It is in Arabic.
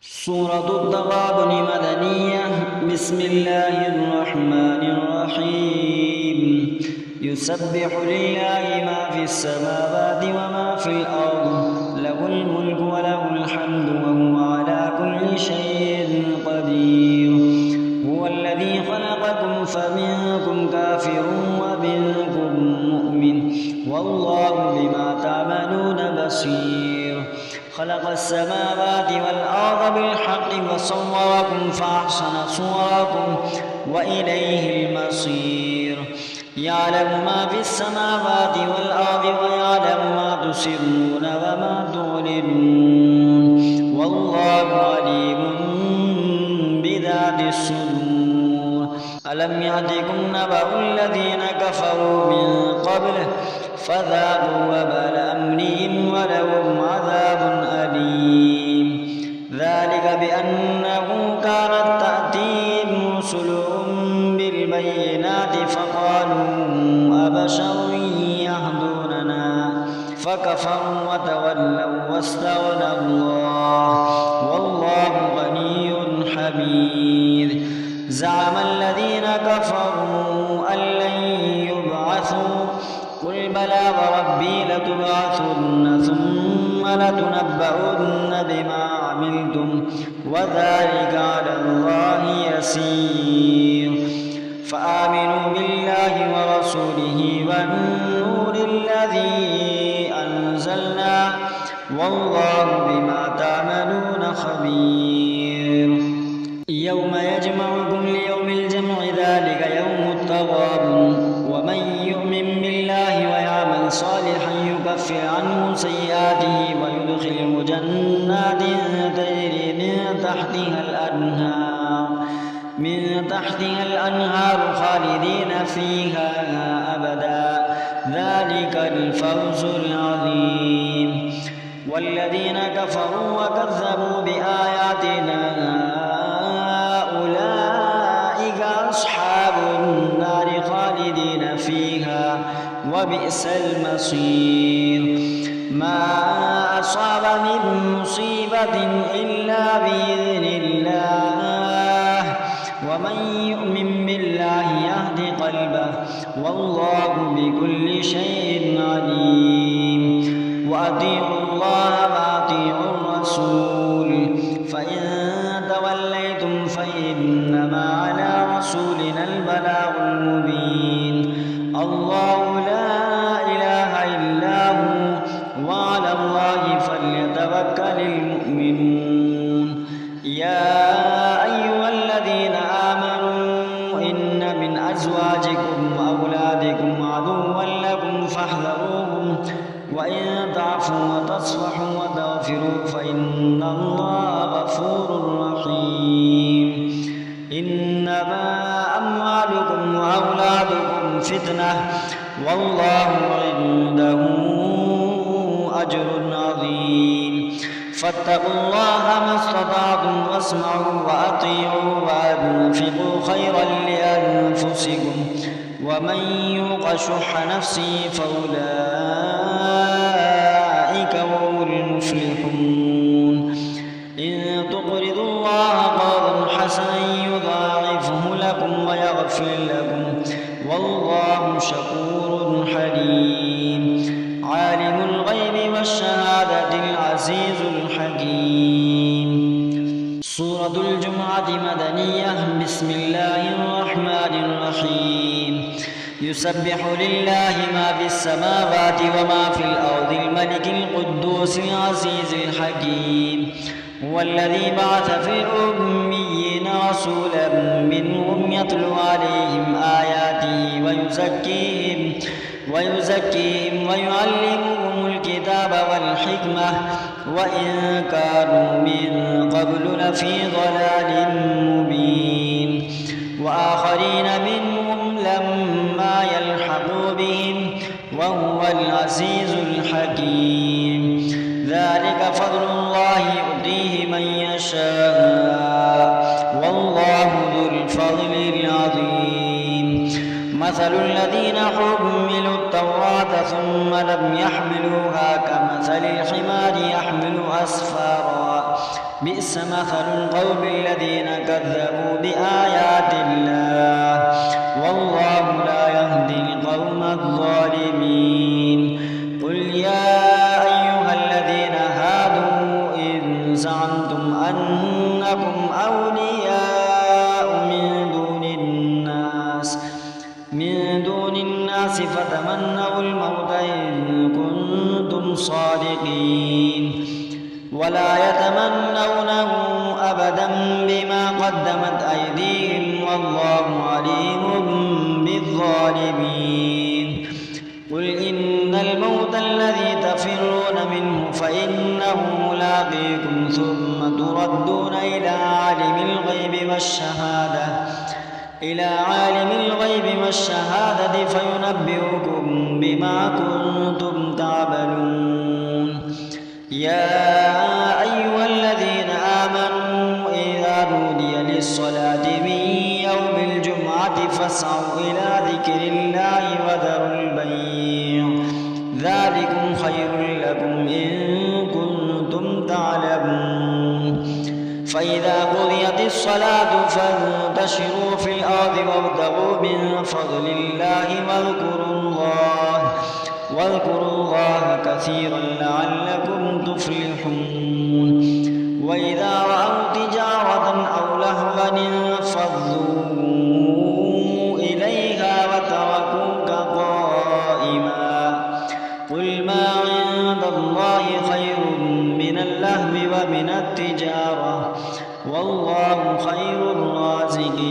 سورة التغابن مدنية. بسم الله الرحمن الرحيم. يسبح لله ما في السماوات وما في الأرض، له الملك وله الحمد وهو على كل شيء قدير. هو الذي خلقكم فمنكم كافر ومنكم مؤمن، والله بما تعملون بصير. خلق السماوات والأرض بالحق وصوركم فأحسن صوركم وإليه المصير. يعلم ما في السماوات والأرض ويعلم ما تسرون وما تعلنون، والله عليم بذات الصدور. ألم يأتكم نبأ الذين كفروا من قبل فذاقوا وبال أمرهم ولهم عذاب أليم. ذلك بأنه كانت تأتيهم رسلهم بالبينات فقالوا أبشر يهدوننا فكفروا وتولوا واستغنى الله والله غني حميد. زعم الذين كفروا أن لن يبعثوا، قل بلى وربي لتبعثن ثم لتنبؤن بما عملتم وذلك على الله يسير. فآمنوا بالله ورسوله والنور الذي أنزلنا والله بما تعملون خبير. يوم يجمعكم ليوم الجمع ذلك يوم التغابن. ومن يؤمن بالله ويعمل صالحا يكفر عنه سيئاته ويدخله جنات تجري من تحتها الأنهار خالدين فيها أبدا، ذلك الفوز العظيم. والذين كفروا وكذبوا بآياتنا أولئك أصحاب النار خالدين فيها وبئس المصير. ما أصاب من مصيبة إلا بإذن الله، ومن يؤمن بالله يهد قلبه والله بكل شيء عليم. وأطيعوا الله وأطيعوا الرسول، فإن توليتم فإنما على رسولنا البلاغ المبين. الله لا إله إلا هو وعلى الله فليتوكل المؤمنون. يا أيها الذين آمنوا إن من أزواجكم وأولادكم عدوا لكم فاحذروهم، وإن تعفوا وتصفحوا وتغفروا فإن الله غفور رحيم. إنما أموالكم وأولادكم فتنة والله عنده أجر عظيم. فاتقوا الله ما استطعتم واسمعوا وأطيعوا وأنفقوا خيرا لأنفسكم، ومن يوق شح نفسه فأولئك هم المفلحون. إن تقرضوا الله قرضا حسنا يضاعفه لكم ويغفر لكم والله شكور حليم. عالم الغيب والشهادة العزيز الحكيم. سورة الجمعة مدنية. بسم الله الرحمن الرحيم. يسبح لله ما في السماوات وما في الأرض الملك القدوس العزيز الحكيم. هو الذي بعث في الأميين رسولا منهم يتلو عليهم آياته ويزكيهم ويعلمهم الكتاب والحكمة وإن كانوا من قبل لفي ضلال مبين. وآخرين منهم لما يلحقوا بهم وهو العزيز الحكيم. ذلك فضل الله يؤتيه من يشاء والله ذو الفضل العظيم. مثل الذين حملوا التوراة ثم لم يحملوها كمثل الحمار يحمل أسفارا بئس مثل القوم الذين كذبوا بآيات الله والله لا يهدي القوم الظالمين قل يا أيها الذين هادوا إن زعمتم أنكم أولياء من دون الناس فتمنوا الموت إن كنتم صادقين ولا يتمنونه أبدا بما قدمت أيديهم والله عليم بالظالمين قل إن الموت الذي تفرون منه فإنه ملاقيكم ثم تردون إلى عالم الغيب والشهادة فينبئكم بما كنتم تعملون يا أيها الذين آمنوا إذا نودي للصلاة من يوم الجمعة فاسعوا إلى ذكر الله وذروا البيع ذلكم خير لكم إن كنتم تعلمون فإذا قضيت الصلاة فانتشروا في الأرض وابتغوا من فضل الله واذكروا الله كثيرا لعلكم تفلحون وإذا رأوا تجارة أو لهوا انفضوا إليها وتركوك قائما قل ما عند الله خير من اللهو ومن التجارة والله خير الرازقين